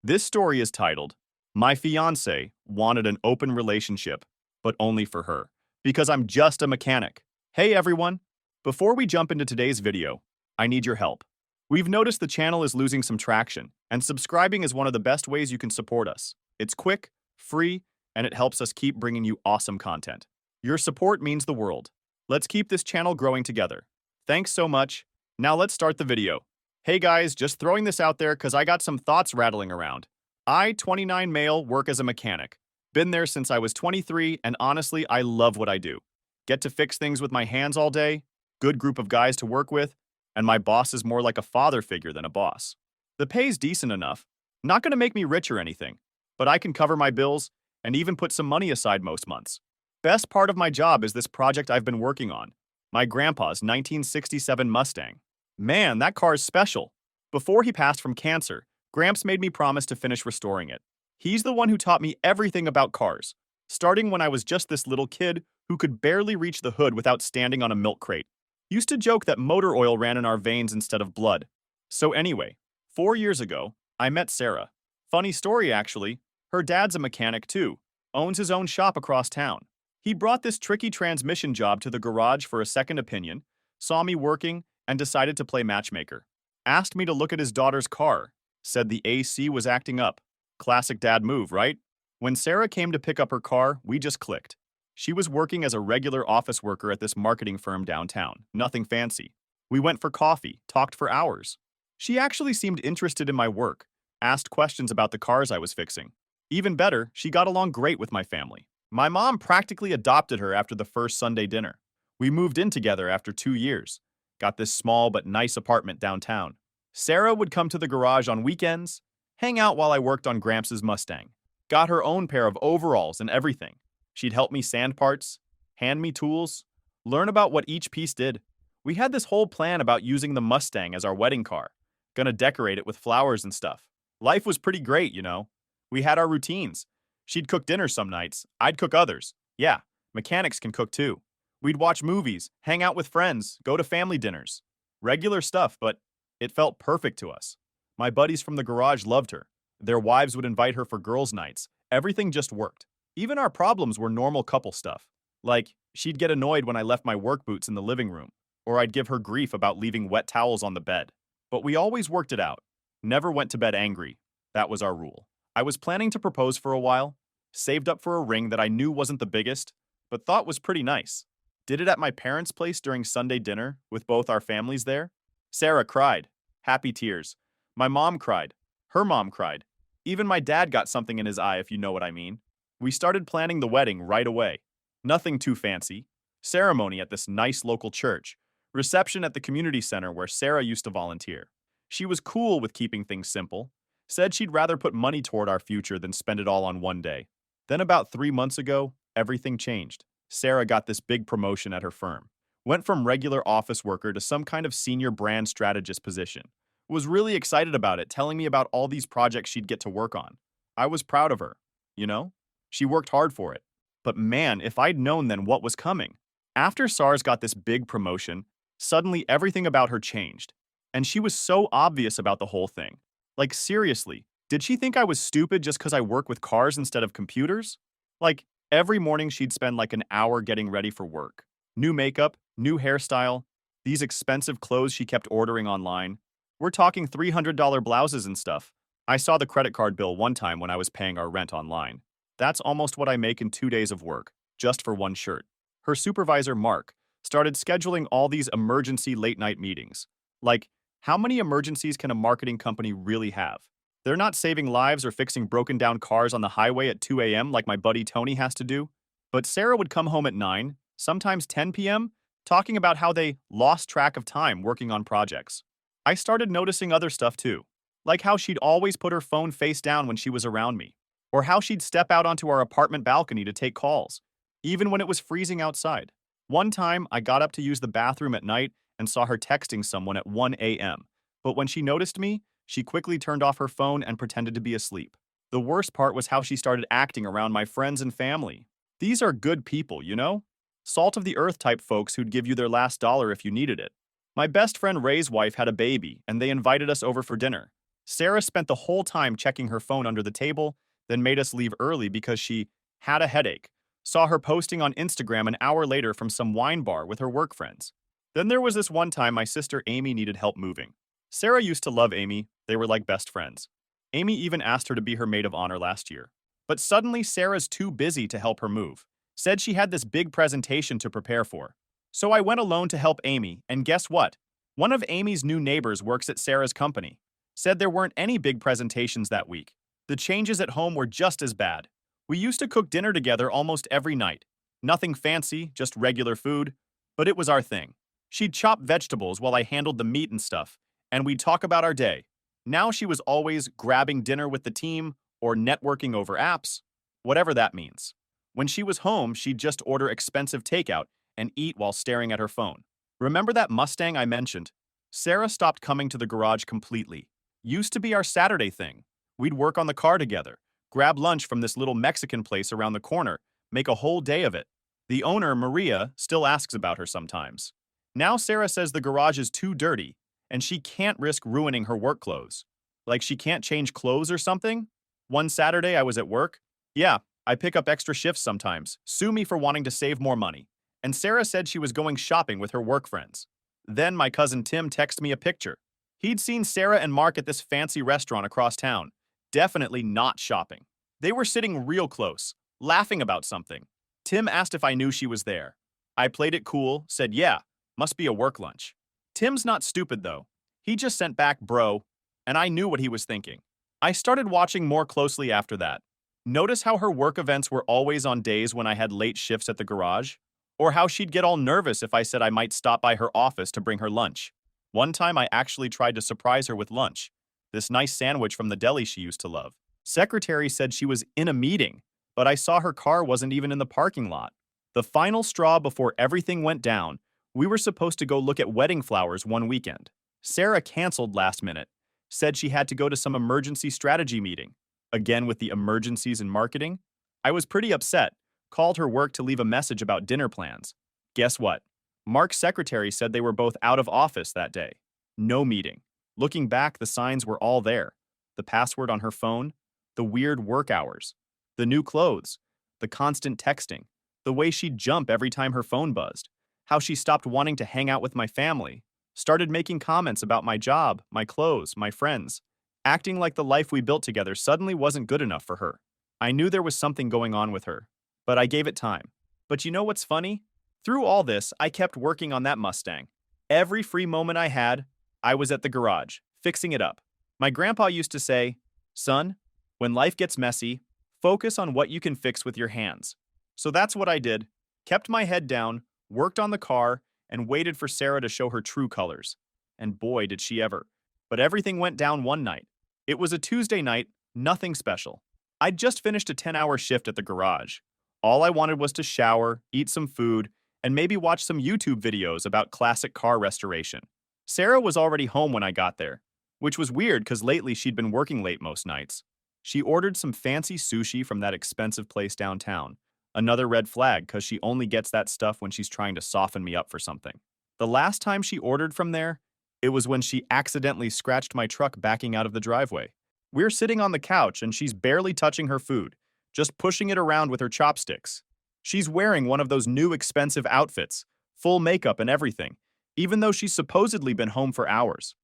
This story is titled, My Fiancé Wanted an Open Relationship, but Only for Her, because I'm just a mechanic. Hey everyone! Before we jump into today's video, I need your help. We've noticed the channel is losing some traction, and subscribing is one of the best ways you can support us. It's quick, free, and it helps us keep bringing you awesome content. Your support means the world. Let's keep this channel growing together. Thanks so much. Now let's start the video. Hey guys, just throwing this out there because I got some thoughts rattling around. I, 29 male, work as a mechanic. Been there since I was 23, and honestly, I love what I do. Get to fix things with my hands all day, good group of guys to work with, and my boss is more like a father figure than a boss. The pay's decent enough, not gonna make me rich or anything, but I can cover my bills and even put some money aside most months. Best part of my job is this project I've been working on, my grandpa's 1967 Mustang. Man, that car is special. Before he passed from cancer, Gramps made me promise to finish restoring it. He's the one who taught me everything about cars, starting when I was just this little kid who could barely reach the hood without standing on a milk crate. Used to joke that motor oil ran in our veins instead of blood. So anyway, 4 years ago, I met Sarah. Funny story actually, her dad's a mechanic too, owns his own shop across town. He brought this tricky transmission job to the garage for a second opinion, saw me working, and decided to play matchmaker. Asked me to look at his daughter's car, said the AC was acting up. Classic dad move, right? When Sarah came to pick up her car, we just clicked. She was working as a regular office worker at this marketing firm downtown, nothing fancy. We went for coffee, talked for hours. She actually seemed interested in my work, asked questions about the cars I was fixing. Even better, she got along great with my family. My mom practically adopted her after the first Sunday dinner. We moved in together after 2 years. Got this small but nice apartment downtown. Sarah would come to the garage on weekends, hang out while I worked on Gramps' Mustang. Got her own pair of overalls and everything. She'd help me sand parts, hand me tools, learn about what each piece did. We had this whole plan about using the Mustang as our wedding car. Gonna decorate it with flowers and stuff. Life was pretty great, you know. We had our routines. She'd cook dinner some nights, I'd cook others. Yeah, mechanics can cook too. We'd watch movies, hang out with friends, go to family dinners. Regular stuff, but it felt perfect to us. My buddies from the garage loved her. Their wives would invite her for girls' nights. Everything just worked. Even our problems were normal couple stuff. Like, she'd get annoyed when I left my work boots in the living room, or I'd give her grief about leaving wet towels on the bed. But we always worked it out. Never went to bed angry. That was our rule. I was planning to propose for a while, saved up for a ring that I knew wasn't the biggest, but thought was pretty nice. Did it at my parents' place during Sunday dinner, with both our families there. Sarah cried. Happy tears. My mom cried. Her mom cried. Even my dad got something in his eye, if you know what I mean. We started planning the wedding right away. Nothing too fancy. Ceremony at this nice local church. Reception at the community center where Sarah used to volunteer. She was cool with keeping things simple. Said she'd rather put money toward our future than spend it all on one day. Then about 3 months ago, everything changed. Sarah got this big promotion at her firm. Went from regular office worker to some kind of senior brand strategist position. Was really excited about it, telling me about all these projects she'd get to work on. I was proud of her, you know? She worked hard for it. But man, if I'd known then what was coming. After SARS got this big promotion, suddenly everything about her changed. And she was so obvious about the whole thing. Like seriously, did she think I was stupid just because I work with cars instead of computers? Like, every morning she'd spend like an hour getting ready for work. New makeup, new hairstyle, these expensive clothes she kept ordering online. We're talking $300 blouses and stuff. I saw the credit card bill one time when I was paying our rent online. That's almost what I make in 2 days of work, just for one shirt. Her supervisor, Mark, started scheduling all these emergency late-night meetings. Like, how many emergencies can a marketing company really have? They're not saving lives or fixing broken-down cars on the highway at 2 a.m. like my buddy Tony has to do. But Sarah would come home at 9, sometimes 10 p.m., talking about how they lost track of time working on projects. I started noticing other stuff too, like how she'd always put her phone face down when she was around me, or how she'd step out onto our apartment balcony to take calls, even when it was freezing outside. One time, I got up to use the bathroom at night and saw her texting someone at 1 a.m., but when she noticed me, she quickly turned off her phone and pretended to be asleep. The worst part was how she started acting around my friends and family. These are good people, you know? Salt of the earth type folks who'd give you their last dollar if you needed it. My best friend Ray's wife had a baby, and they invited us over for dinner. Sarah spent the whole time checking her phone under the table, then made us leave early because she had a headache. Saw her posting on Instagram an hour later from some wine bar with her work friends. Then there was this one time my sister Amy needed help moving. Sarah used to love Amy, they were like best friends. Amy even asked her to be her maid of honor last year. But suddenly Sarah's too busy to help her move. Said she had this big presentation to prepare for. So I went alone to help Amy, and guess what? One of Amy's new neighbors works at Sarah's company. Said there weren't any big presentations that week. The changes at home were just as bad. We used to cook dinner together almost every night. Nothing fancy, just regular food, but it was our thing. She'd chop vegetables while I handled the meat and stuff, and we'd talk about our day. Now she was always grabbing dinner with the team or networking over apps, whatever that means. When she was home, she'd just order expensive takeout and eat while staring at her phone. Remember that Mustang I mentioned? Sarah stopped coming to the garage completely. Used to be our Saturday thing. We'd work on the car together, grab lunch from this little Mexican place around the corner, make a whole day of it. The owner, Maria, still asks about her sometimes. Now Sarah says the garage is too dirty, and she can't risk ruining her work clothes. Like she can't change clothes or something? One Saturday I was at work. Yeah, I pick up extra shifts sometimes. Sue me for wanting to save more money. And Sarah said she was going shopping with her work friends. Then my cousin Tim texted me a picture. He'd seen Sarah and Mark at this fancy restaurant across town. Definitely not shopping. They were sitting real close, laughing about something. Tim asked if I knew she was there. I played it cool, said yeah, must be a work lunch. Tim's not stupid though. He just sent back bro, and I knew what he was thinking. I started watching more closely after that. Notice how her work events were always on days when I had late shifts at the garage? Or how she'd get all nervous if I said I might stop by her office to bring her lunch. One time I actually tried to surprise her with lunch. This nice sandwich from the deli she used to love. Secretary said she was in a meeting, but I saw her car wasn't even in the parking lot. The final straw before everything went down, we were supposed to go look at wedding flowers one weekend. Sarah canceled last minute. Said she had to go to some emergency strategy meeting. Again with the emergencies in marketing? I was pretty upset. Called her work to leave a message about dinner plans. Guess what? Mark's secretary said they were both out of office that day. No meeting. Looking back, the signs were all there. The password on her phone, the weird work hours, the new clothes, the constant texting, the way she'd jump every time her phone buzzed, how she stopped wanting to hang out with my family, started making comments about my job, my clothes, my friends, acting like the life we built together suddenly wasn't good enough for her. I knew there was something going on with her, but I gave it time. But you know what's funny? Through all this, I kept working on that Mustang. Every free moment I had, I was at the garage, fixing it up. My grandpa used to say, son, when life gets messy, focus on what you can fix with your hands. So that's what I did. Kept my head down, worked on the car, and waited for Sarah to show her true colors. And boy, did she ever. But everything went down one night. It was a Tuesday night, nothing special. I'd just finished a 10-hour shift at the garage. All I wanted was to shower, eat some food, and maybe watch some YouTube videos about classic car restoration. Sarah was already home when I got there, which was weird because lately she'd been working late most nights. She ordered some fancy sushi from that expensive place downtown. Another red flag because she only gets that stuff when she's trying to soften me up for something. The last time she ordered from there, it was when she accidentally scratched my truck backing out of the driveway. We're sitting on the couch and she's barely touching her food, just pushing it around with her chopsticks. She's wearing one of those new expensive outfits, full makeup and everything, even though she's supposedly been home for hours.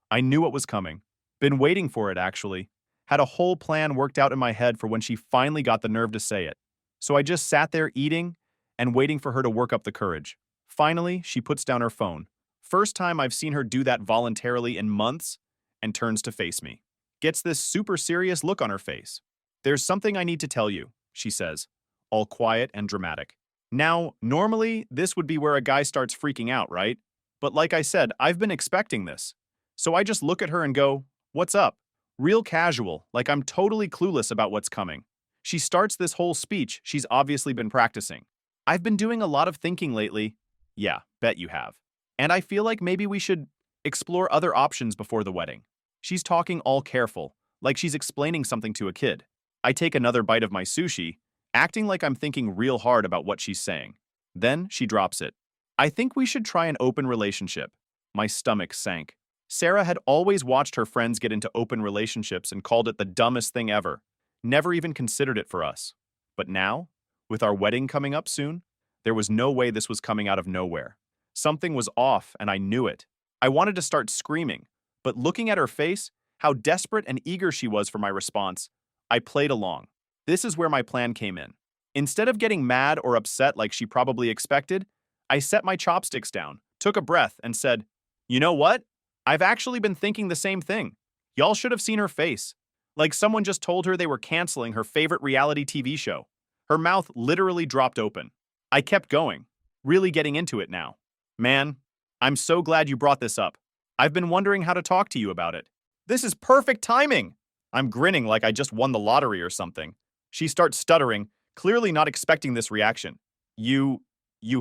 I knew what was coming. Been waiting for it, actually. Had a whole plan worked out in my head for when she finally got the nerve to say it. So I just sat there eating and waiting for her to work up the courage. Finally, she puts down her phone. First time I've seen her do that voluntarily in months, and turns to face me. Gets this super serious look on her face. There's something I need to tell you, she says, all quiet and dramatic. Now, normally, this would be where a guy starts freaking out, right? But like I said, I've been expecting this. So I just look at her and go, what's up? Real casual, like I'm totally clueless about what's coming. She starts this whole speech she's obviously been practicing. I've been doing a lot of thinking lately. Yeah, bet you have. And I feel like maybe we should explore other options before the wedding. She's talking all careful, like she's explaining something to a kid. I take another bite of my sushi, acting like I'm thinking real hard about what she's saying. Then she drops it. I think we should try an open relationship. My stomach sank. Sarah had always watched her friends get into open relationships and called it the dumbest thing ever, never even considered it for us. But now, with our wedding coming up soon, there was no way this was coming out of nowhere. Something was off, and I knew it. I wanted to start screaming, but looking at her face, how desperate and eager she was for my response, I played along. This is where my plan came in. Instead of getting mad or upset like she probably expected, I set my chopsticks down, took a breath, and said, "You know what? I've actually been thinking the same thing. Y'all should have seen her face. Like someone just told her they were canceling her favorite reality TV show. Her mouth literally dropped open. I kept going, really getting into it now. Man, I'm so glad you brought this up. I've been wondering how to talk to you about it. This is perfect timing." I'm grinning like I just won the lottery or something. She starts stuttering, clearly not expecting this reaction. You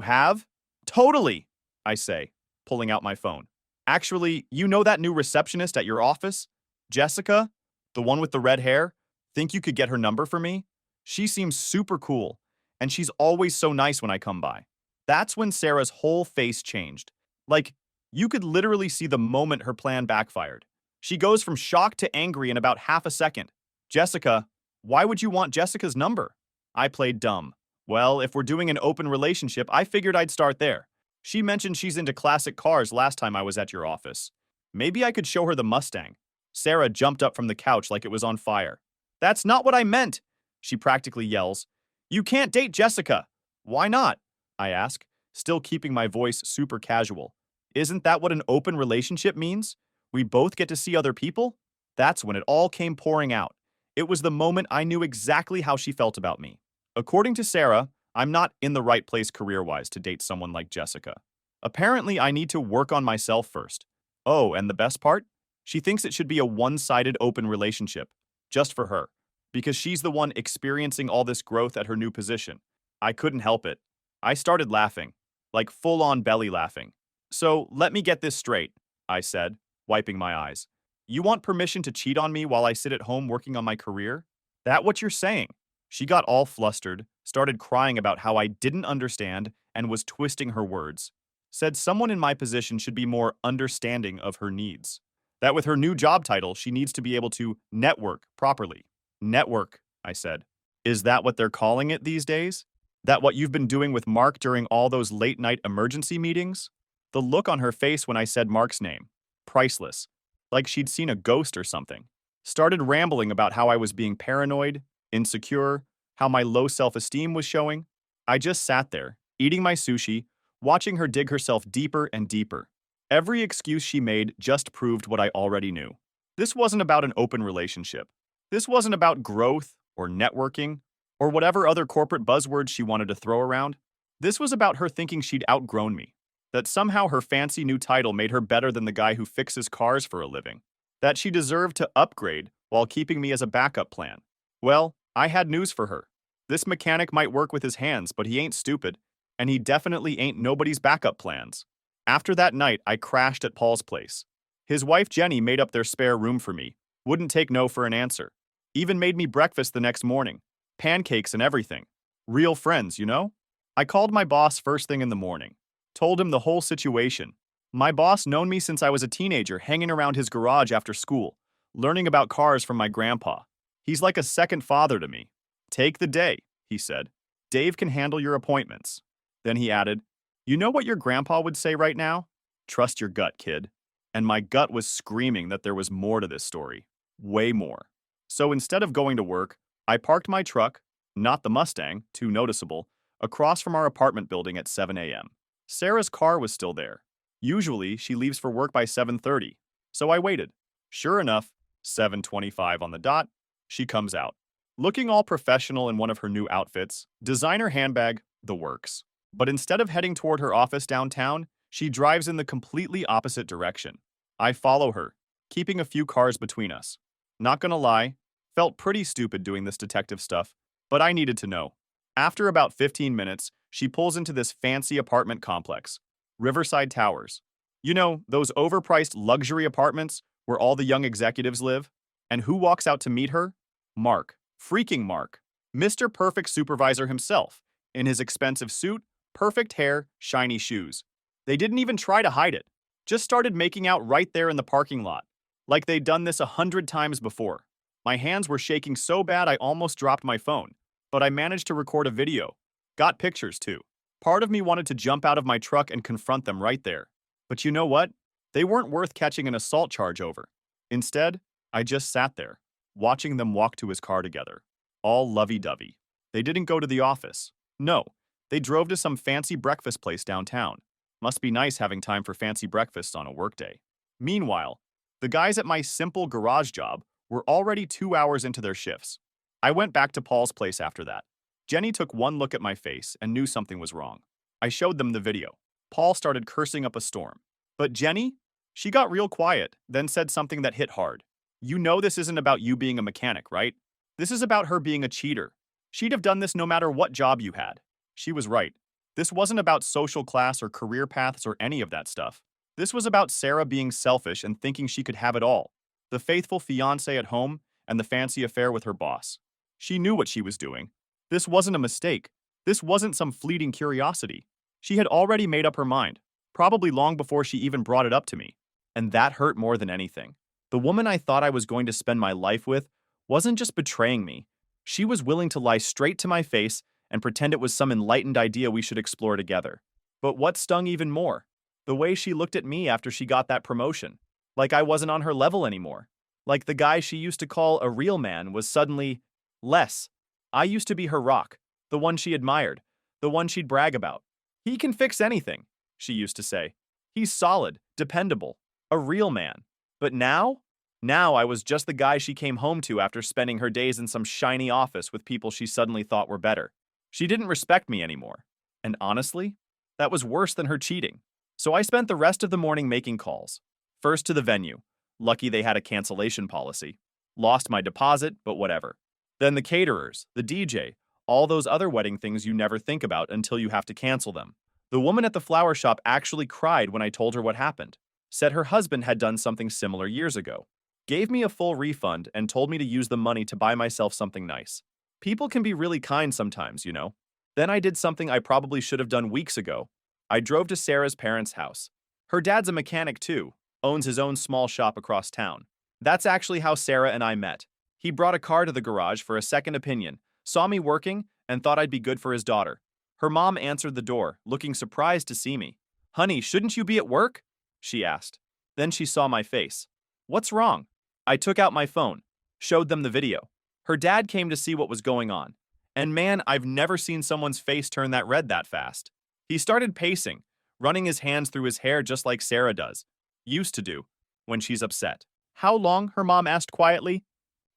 have? Totally, I say, pulling out my phone. Actually, you know that new receptionist at your office? Jessica? The one with the red hair? Think you could get her number for me? She seems super cool, and she's always so nice when I come by. That's when Sarah's whole face changed. Like, you could literally see the moment her plan backfired. She goes from shocked to angry in about half a second. Jessica, why would you want Jessica's number? I played dumb. Well, if we're doing an open relationship, I figured I'd start there. She mentioned she's into classic cars last time I was at your office. Maybe I could show her the Mustang. Sarah jumped up from the couch like it was on fire. That's not what I meant, she practically yells. You can't date Jessica. Why not? I ask, still keeping my voice super casual. Isn't that what an open relationship means? We both get to see other people? That's when it all came pouring out. It was the moment I knew exactly how she felt about me. According to Sarah, I'm not in the right place career-wise to date someone like Jessica. Apparently, I need to work on myself first. Oh, and the best part? She thinks it should be a one-sided open relationship, just for her, because she's the one experiencing all this growth at her new position. I couldn't help it. I started laughing, like full-on belly laughing. So, let me get this straight, I said, wiping my eyes. You want permission to cheat on me while I sit at home working on my career? That what you're saying? She got all flustered, started crying about how I didn't understand, and was twisting her words. Said someone in my position should be more understanding of her needs. That with her new job title, she needs to be able to network properly. Network, I said. Is that what they're calling it these days? That what you've been doing with Mark during all those late-night emergency meetings? The look on her face when I said Mark's name. Priceless. Like she'd seen a ghost or something. Started rambling about how I was being paranoid, insecure, how my low self-esteem was showing. I just sat there, eating my sushi, watching her dig herself deeper and deeper. Every excuse she made just proved what I already knew. This wasn't about an open relationship. This wasn't about growth or networking or whatever other corporate buzzwords she wanted to throw around. This was about her thinking she'd outgrown me. That somehow her fancy new title made her better than the guy who fixes cars for a living. That she deserved to upgrade while keeping me as a backup plan. Well, I had news for her. This mechanic might work with his hands, but he ain't stupid, and he definitely ain't nobody's backup plans. After that night, I crashed at Paul's place. His wife Jenny made up their spare room for me, wouldn't take no for an answer. Even made me breakfast the next morning, pancakes and everything. Real friends, you know? I called my boss first thing in the morning. Told him the whole situation. My boss known me since I was a teenager hanging around his garage after school, learning about cars from my grandpa. He's like a second father to me. Take the day, he said. Dave can handle your appointments. Then he added, you know what your grandpa would say right now? Trust your gut, kid. And my gut was screaming that there was more to this story. Way more. So instead of going to work, I parked my truck, not the Mustang, too noticeable, across from our apartment building at 7 a.m. Sarah's car was still there. Usually, she leaves for work by 7:30, so I waited. Sure enough, 7:25 on the dot, she comes out. Looking all professional in one of her new outfits, designer handbag, the works. But instead of heading toward her office downtown, she drives in the completely opposite direction. I follow her, keeping a few cars between us. Not gonna lie, felt pretty stupid doing this detective stuff, but I needed to know. After about 15 minutes, she pulls into this fancy apartment complex, Riverside Towers. You know, those overpriced luxury apartments where all the young executives live? And who walks out to meet her? Mark. Freaking Mark. Mr. Perfect Supervisor himself, in his expensive suit, perfect hair, shiny shoes. They didn't even try to hide it. Just started making out right there in the parking lot, like they'd done this 100 times before. My hands were shaking so bad I almost dropped my phone, but I managed to record a video. Got pictures too. Part of me wanted to jump out of my truck and confront them right there. But you know what? They weren't worth catching an assault charge over. Instead, I just sat there, watching them walk to his car together, all lovey-dovey. They didn't go to the office. No, they drove to some fancy breakfast place downtown. Must be nice having time for fancy breakfasts on a workday. Meanwhile, the guys at my simple garage job were already 2 hours into their shifts. I went back to Paul's place after that. Jenny took one look at my face and knew something was wrong. I showed them the video. Paul started cursing up a storm. But Jenny? She got real quiet, then said something that hit hard. You know this isn't about you being a mechanic, right? This is about her being a cheater. She'd have done this no matter what job you had. She was right. This wasn't about social class or career paths or any of that stuff. This was about Sarah being selfish and thinking she could have it all. The faithful fiancé at home and the fancy affair with her boss. She knew what she was doing. This wasn't a mistake. This wasn't some fleeting curiosity. She had already made up her mind, probably long before she even brought it up to me. And that hurt more than anything. The woman I thought I was going to spend my life with wasn't just betraying me. She was willing to lie straight to my face and pretend it was some enlightened idea we should explore together. But what stung even more? The way she looked at me after she got that promotion. Like I wasn't on her level anymore. Like the guy she used to call a real man was suddenly less. I used to be her rock, the one she admired, the one she'd brag about. He can fix anything, she used to say. He's solid, dependable, a real man. But now? Now I was just the guy she came home to after spending her days in some shiny office with people she suddenly thought were better. She didn't respect me anymore. And honestly, that was worse than her cheating. So I spent the rest of the morning making calls. First to the venue. Lucky they had a cancellation policy. Lost my deposit, but whatever. Then the caterers, the DJ, all those other wedding things you never think about until you have to cancel them. The woman at the flower shop actually cried when I told her what happened. Said her husband had done something similar years ago. Gave me a full refund and told me to use the money to buy myself something nice. People can be really kind sometimes, you know. Then I did something I probably should have done weeks ago. I drove to Sarah's parents' house. Her dad's a mechanic too, owns his own small shop across town. That's actually how Sarah and I met. He brought a car to the garage for a second opinion, saw me working, and thought I'd be good for his daughter. Her mom answered the door, looking surprised to see me. "Honey, shouldn't you be at work?" she asked. Then she saw my face. "What's wrong?" I took out my phone, showed them the video. Her dad came to see what was going on. And man, I've never seen someone's face turn that red that fast. He started pacing, running his hands through his hair just like Sarah does. Used to do, when she's upset. "How long?" her mom asked quietly.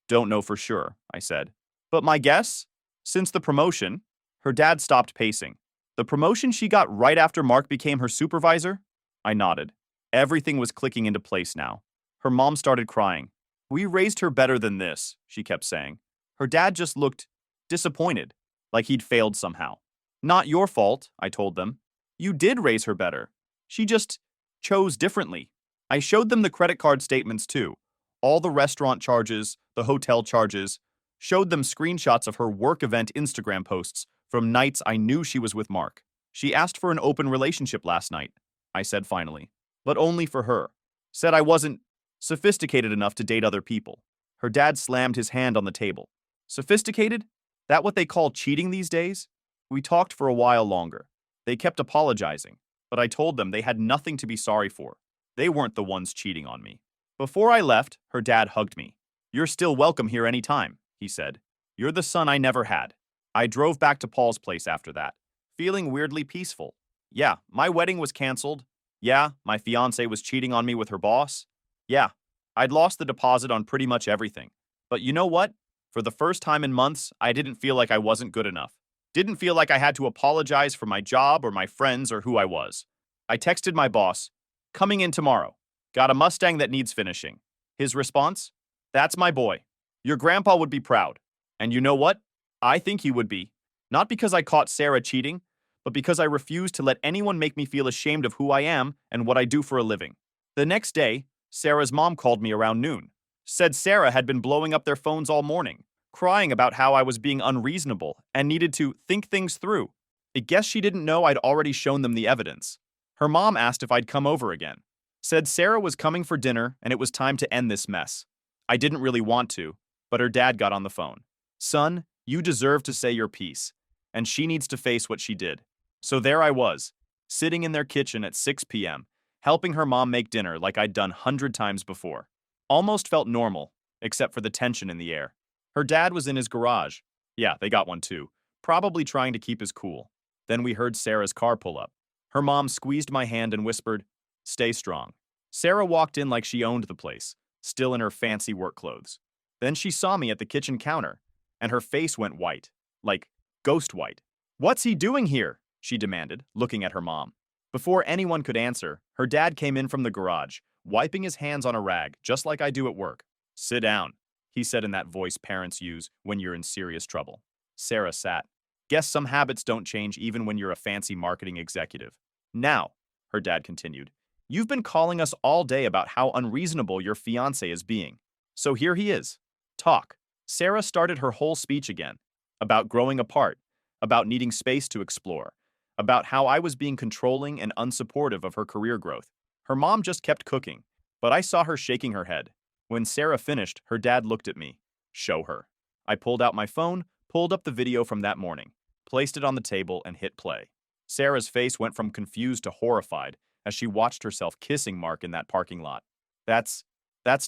"Don't know for sure," I said. "But my guess? Since the promotion." Her dad stopped pacing. "The promotion she got right after Mark became her supervisor?" I nodded. Everything was clicking into place now. Her mom started crying. "We raised her better than this," she kept saying. Her dad just looked disappointed, like he'd failed somehow. "Not your fault," I told them. "You did raise her better. She just chose differently." I showed them the credit card statements too. All the restaurant charges, the hotel charges. Showed them screenshots of her work event Instagram posts from nights I knew she was with Mark. "She asked for an open relationship last night," I said finally. "But only for her. Said I wasn't sophisticated enough to date other people." Her dad slammed his hand on the table. "Sophisticated? That what they call cheating these days?" We talked for a while longer. They kept apologizing, but I told them they had nothing to be sorry for. They weren't the ones cheating on me. Before I left, her dad hugged me. "You're still welcome here anytime," he said. "You're the son I never had." I drove back to Paul's place after that, feeling weirdly peaceful. Yeah, my wedding was canceled. Yeah, my fiancée was cheating on me with her boss. Yeah, I'd lost the deposit on pretty much everything. But you know what? For the first time in months, I didn't feel like I wasn't good enough. Didn't feel like I had to apologize for my job or my friends or who I was. I texted my boss, "Coming in tomorrow. Got a Mustang that needs finishing." His response? "That's my boy. Your grandpa would be proud." And you know what? I think he would be. Not because I caught Sarah cheating, but because I refused to let anyone make me feel ashamed of who I am and what I do for a living. The next day, Sarah's mom called me around noon. Said Sarah had been blowing up their phones all morning, crying about how I was being unreasonable and needed to think things through. I guess she didn't know I'd already shown them the evidence. Her mom asked if I'd come over again. Said Sarah was coming for dinner and it was time to end this mess. I didn't really want to, but her dad got on the phone. Son, you deserve to say your piece, and she needs to face what she did. So there I was, sitting in their kitchen at 6 p.m., helping her mom make dinner like I'd done 100 times before. Almost felt normal, except for the tension in the air. Her dad was in his garage. Yeah, they got one too, probably trying to keep his cool. Then we heard Sarah's car pull up. Her mom squeezed my hand and whispered, "Stay strong." Sarah walked in like she owned the place, still in her fancy work clothes. Then she saw me at the kitchen counter, and her face went white, like ghost white. "What's he doing here?" she demanded, looking at her mom. Before anyone could answer, her dad came in from the garage, wiping his hands on a rag, just like I do at work. "Sit down," he said in that voice parents use when you're in serious trouble. Sarah sat. "Guess some habits don't change even when you're a fancy marketing executive. Now," her dad continued, "you've been calling us all day about how unreasonable your fiancé is being. So here he is. Talk." Sarah started her whole speech again, about growing apart, about needing space to explore, about how I was being controlling and unsupportive of her career growth. Her mom just kept cooking, but I saw her shaking her head. When Sarah finished, her dad looked at me. "Show her." I pulled out my phone, pulled up the video from that morning, placed it on the table, and hit play. Sarah's face went from confused to horrified as she watched herself kissing Mark in that parking lot. That's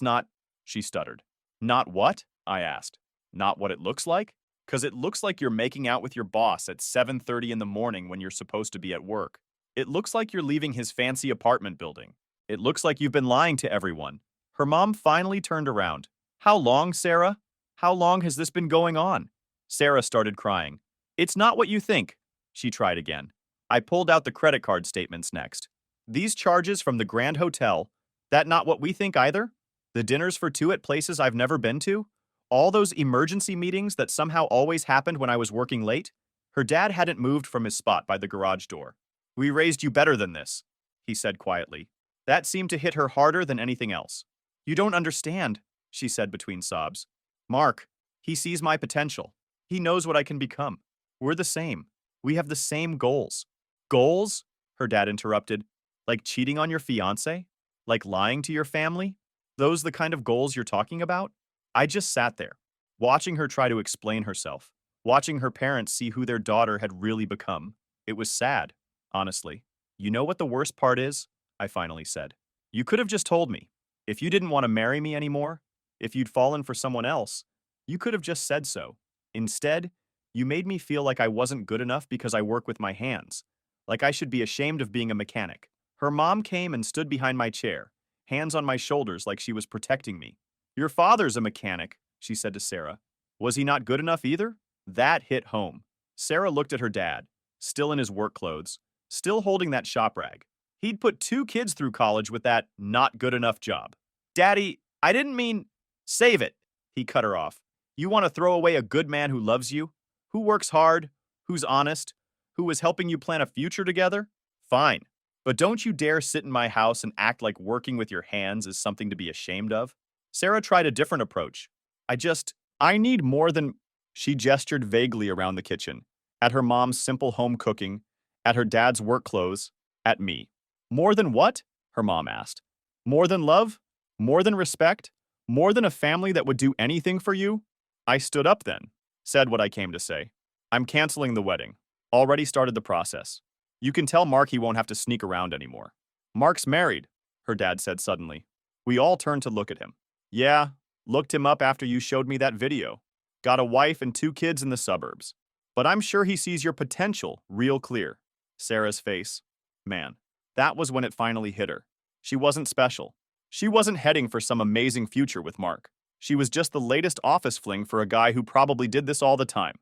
not," she stuttered. "Not what?" I asked. "Not what it looks like? 'Cause it looks like you're making out with your boss at 7:30 in the morning when you're supposed to be at work. It looks like you're leaving his fancy apartment building. It looks like you've been lying to everyone." Her mom finally turned around. "How long, Sarah? How long has this been going on?" Sarah started crying. "It's not what you think." She tried again. I pulled out the credit card statements next. "These charges from the Grand Hotel, that not what we think either? The dinners for two at places I've never been to? All those emergency meetings that somehow always happened when I was working late?" Her dad hadn't moved from his spot by the garage door. "We raised you better than this," he said quietly. That seemed to hit her harder than anything else. "You don't understand," she said between sobs. "Mark, he sees my potential. He knows what I can become. We're the same. We have the same goals." "Goals?" her dad interrupted. "Like cheating on your fiancé? Like lying to your family? Those the kind of goals you're talking about?" I just sat there, watching her try to explain herself, watching her parents see who their daughter had really become. It was sad, honestly. "You know what the worst part is?" I finally said. "You could have just told me. If you didn't want to marry me anymore, if you'd fallen for someone else, you could have just said so. Instead, you made me feel like I wasn't good enough because I work with my hands, like I should be ashamed of being a mechanic." Her mom came and stood behind my chair, hands on my shoulders like she was protecting me. "Your father's a mechanic," she said to Sarah. "Was he not good enough either?" That hit home. Sarah looked at her dad, still in his work clothes, still holding that shop rag. He'd put 2 kids through college with that not good enough job. "Daddy, I didn't mean—" "Save it," he cut her off. "You want to throw away a good man who loves you, who works hard, who's honest, who is helping you plan a future together? Fine. But don't you dare sit in my house and act like working with your hands is something to be ashamed of." Sarah tried a different approach. I need more than—" She gestured vaguely around the kitchen, at her mom's simple home cooking, at her dad's work clothes, at me. "More than what?" her mom asked. "More than love? More than respect? More than a family that would do anything for you?" I stood up then, said what I came to say. "I'm canceling the wedding. Already started the process. You can tell Mark he won't have to sneak around anymore." "Mark's married," her dad said suddenly. We all turned to look at him. "Yeah, looked him up after you showed me that video. Got a wife and 2 kids in the suburbs. But I'm sure he sees your potential real clear." Sarah's face. Man, that was when it finally hit her. She wasn't special. She wasn't heading for some amazing future with Mark. She was just the latest office fling for a guy who probably did this all the time.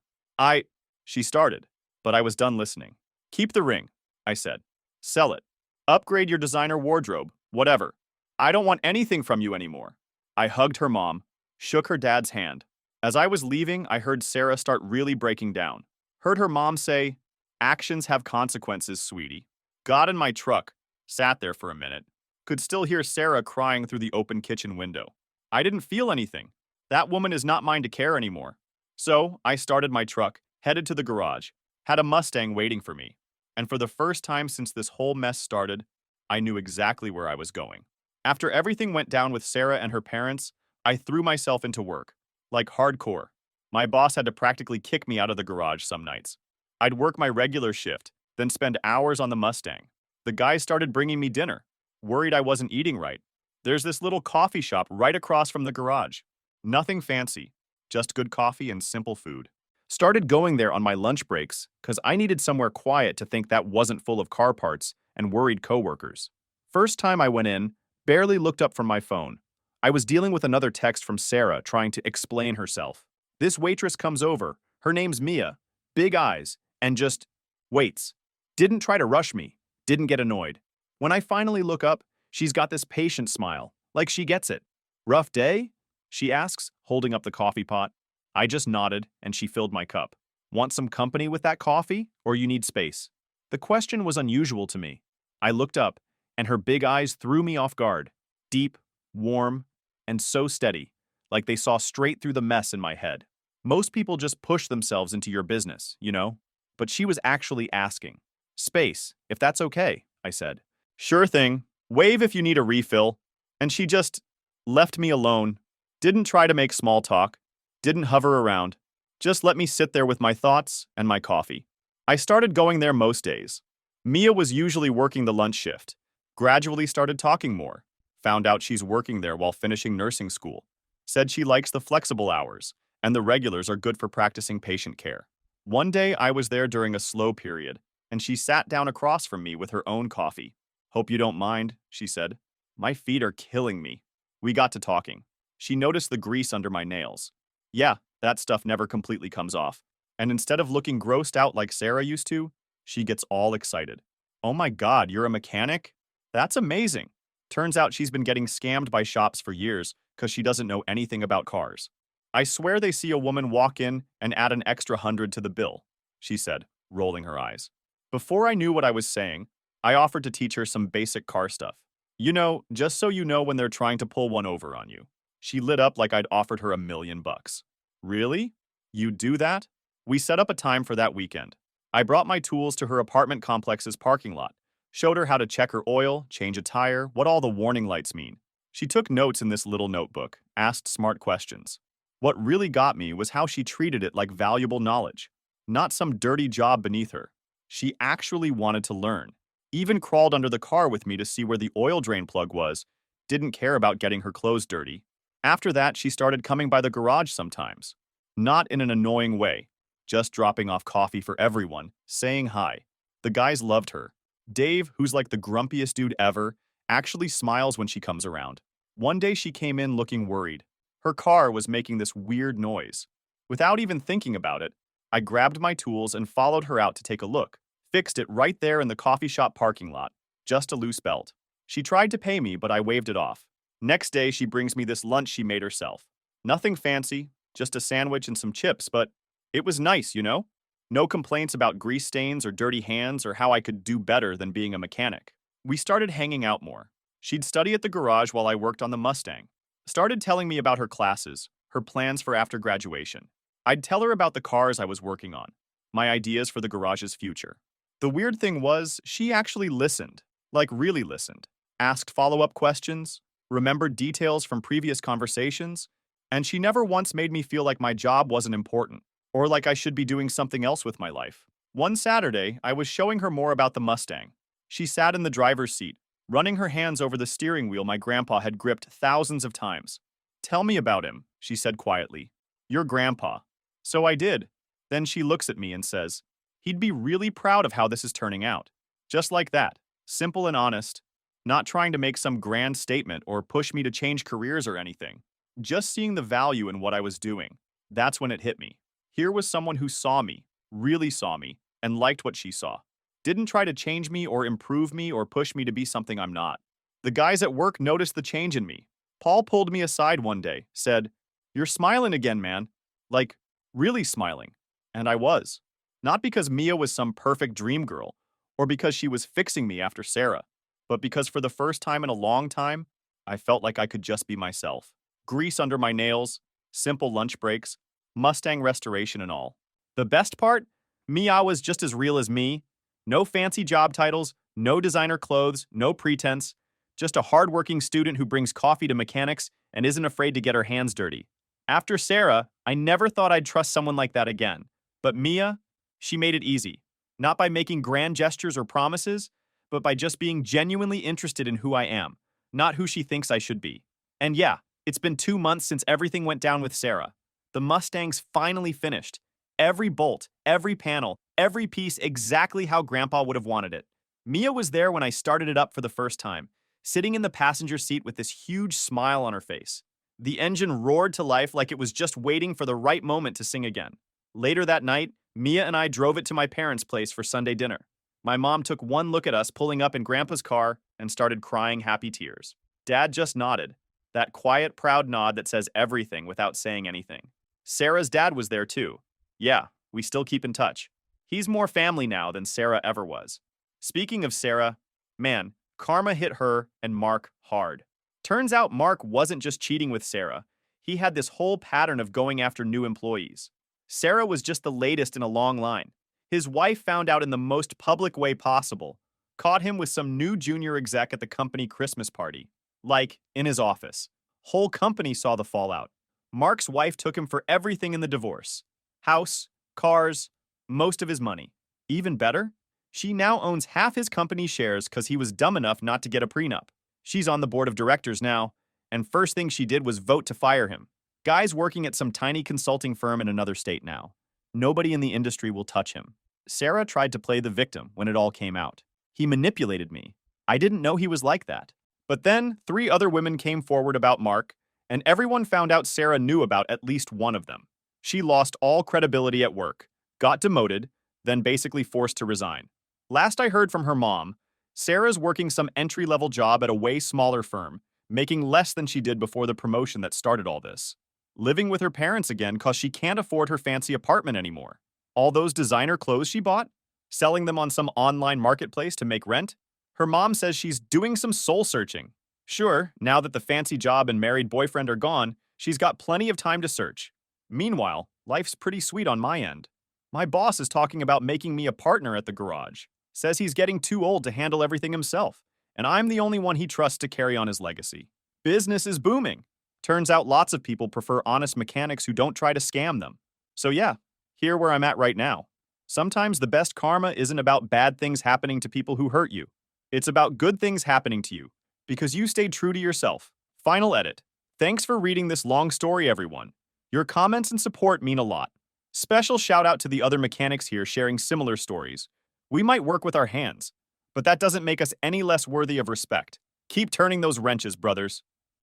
She started, but I was done listening. "Keep the ring," I said. "Sell it. Upgrade your designer wardrobe, whatever. I don't want anything from you anymore." I hugged her mom, shook her dad's hand. As I was leaving, I heard Sarah start really breaking down. Heard her mom say, "Actions have consequences, sweetie." Got in my truck, sat there for a minute. Could still hear Sarah crying through the open kitchen window. I didn't feel anything. That woman is not mine to care anymore. So I started my truck, headed to the garage, had a Mustang waiting for me. And for the first time since this whole mess started, I knew exactly where I was going. After everything went down with Sarah and her parents, I threw myself into work. Like hardcore. My boss had to practically kick me out of the garage some nights. I'd work my regular shift, then spend hours on the Mustang. The guys started bringing me dinner, worried I wasn't eating right. There's this little coffee shop right across from the garage. Nothing fancy, just good coffee and simple food. Started going there on my lunch breaks because I needed somewhere quiet to think that wasn't full of car parts and worried coworkers. First time I went in, barely looked up from my phone. I was dealing with another text from Sarah trying to explain herself. This waitress comes over, her name's Mia, big eyes, and just waits. Didn't try to rush me, didn't get annoyed. When I finally look up, she's got this patient smile, like she gets it. Rough day? She asks, holding up the coffee pot. I just nodded, and she filled my cup. Want some company with that coffee, or you need space? The question was unusual to me. I looked up, and her big eyes threw me off guard. Deep, warm, and so steady, like they saw straight through the mess in my head. Most people just push themselves into your business, you know? But she was actually asking. Space, if that's okay, I said. Sure thing. Wave if you need a refill. And she just left me alone. Didn't try to make small talk. Didn't hover around. Just let me sit there with my thoughts and my coffee. I started going there most days. Mia was usually working the lunch shift. Gradually started talking more. Found out she's working there while finishing nursing school. Said she likes the flexible hours, and the regulars are good for practicing patient care. One day I was there during a slow period, and she sat down across from me with her own coffee. Hope you don't mind, she said. My feet are killing me. We got to talking. She noticed the grease under my nails. Yeah, that stuff never completely comes off. And instead of looking grossed out like Sarah used to, she gets all excited. Oh my God, you're a mechanic? That's amazing. Turns out she's been getting scammed by shops for years because she doesn't know anything about cars. I swear they see a woman walk in and add an extra 100 to the bill, she said, rolling her eyes. Before I knew what I was saying, I offered to teach her some basic car stuff. You know, just so you know when they're trying to pull one over on you. She lit up like I'd offered her $1,000,000. Really? You do that? We set up a time for that weekend. I brought my tools to her apartment complex's parking lot, showed her how to check her oil, change a tire, what all the warning lights mean. She took notes in this little notebook, asked smart questions. What really got me was how she treated it like valuable knowledge, not some dirty job beneath her. She actually wanted to learn. Even crawled under the car with me to see where the oil drain plug was, didn't care about getting her clothes dirty. After that, she started coming by the garage sometimes. Not in an annoying way, just dropping off coffee for everyone, saying hi. The guys loved her. Dave, who's like the grumpiest dude ever, actually smiles when she comes around. One day she came in looking worried. Her car was making this weird noise. Without even thinking about it, I grabbed my tools and followed her out to take a look. Fixed it right there in the coffee shop parking lot. Just a loose belt. She tried to pay me, but I waved it off. Next day, she brings me this lunch she made herself. Nothing fancy, just a sandwich and some chips, but it was nice, you know? No complaints about grease stains or dirty hands or how I could do better than being a mechanic. We started hanging out more. She'd study at the garage while I worked on the Mustang. Started telling me about her classes, her plans for after graduation. I'd tell her about the cars I was working on, my ideas for the garage's future. The weird thing was, she actually listened, like really listened, asked follow-up questions, remembered details from previous conversations, and she never once made me feel like my job wasn't important, or like I should be doing something else with my life. One Saturday, I was showing her more about the Mustang. She sat in the driver's seat, running her hands over the steering wheel my grandpa had gripped thousands of times. Tell me about him, she said quietly. Your grandpa. So I did. Then she looks at me and says, he'd be really proud of how this is turning out. Just like that, simple and honest, not trying to make some grand statement or push me to change careers or anything. Just seeing the value in what I was doing. That's when it hit me. Here was someone who saw me, really saw me, and liked what she saw. Didn't try to change me or improve me or push me to be something I'm not. The guys at work noticed the change in me. Paul pulled me aside one day, said, "You're smiling again, man." Like, really smiling. And I was. Not because Mia was some perfect dream girl, or because she was fixing me after Sarah, but because for the first time in a long time, I felt like I could just be myself. Grease under my nails, simple lunch breaks, Mustang restoration and all. The best part? Mia was just as real as me. No fancy job titles, No designer clothes, no pretense, just a hardworking student who brings coffee to mechanics and isn't afraid to get her hands dirty. After Sarah, I never thought I'd trust someone like that again. But Mia, she made it easy. Not by making grand gestures or promises, but by just being genuinely interested in who I am, not who she thinks I should be. And yeah, it's been 2 months since everything went down with Sarah. The Mustang's finally finished. Every bolt, every panel, every piece exactly how Grandpa would have wanted it. Mia was there when I started it up for the first time, sitting in the passenger seat with this huge smile on her face. The engine roared to life like it was just waiting for the right moment to sing again. Later that night, Mia and I drove it to my parents' place for Sunday dinner. My mom took one look at us pulling up in Grandpa's car and started crying happy tears. Dad just nodded, that quiet, proud nod that says everything without saying anything. Sarah's dad was there too. Yeah, we still keep in touch. He's more family now than Sarah ever was. Speaking of Sarah, man, karma hit her and Mark hard. Turns out Mark wasn't just cheating with Sarah. He had this whole pattern of going after new employees. Sarah was just the latest in a long line. His wife found out in the most public way possible, caught him with some new junior exec at the company Christmas party. Like, in his office. Whole company saw the fallout. Mark's wife took him for everything in the divorce. House, cars, most of his money. Even better, she now owns half his company shares because he was dumb enough not to get a prenup. She's on the board of directors now, and first thing she did was vote to fire him. Guy's working at some tiny consulting firm in another state now. Nobody in the industry will touch him. Sarah tried to play the victim when it all came out. He manipulated me. I didn't know he was like that. But then 3 other women came forward about Mark, and everyone found out Sarah knew about at least one of them. She lost all credibility at work, got demoted, then basically forced to resign. Last I heard from her mom, Sarah's working some entry-level job at a way smaller firm, making less than she did before the promotion that started all this. Living with her parents again cause she can't afford her fancy apartment anymore. All those designer clothes she bought? Selling them on some online marketplace to make rent? Her mom says she's doing some soul-searching. Sure, now that the fancy job and married boyfriend are gone, she's got plenty of time to search. Meanwhile, life's pretty sweet on my end. My boss is talking about making me a partner at the garage. Says he's getting too old to handle everything himself, and I'm the only one he trusts to carry on his legacy. Business is booming. Turns out lots of people prefer honest mechanics who don't try to scam them. So yeah, here where I'm at right now. Sometimes the best karma isn't about bad things happening to people who hurt you. It's about good things happening to you, because you stayed true to yourself. Final edit. Thanks for reading this long story, everyone. Your comments and support mean a lot. Special shout out to the other mechanics here sharing similar stories. We might work with our hands, but that doesn't make us any less worthy of respect. Keep turning those wrenches, brothers.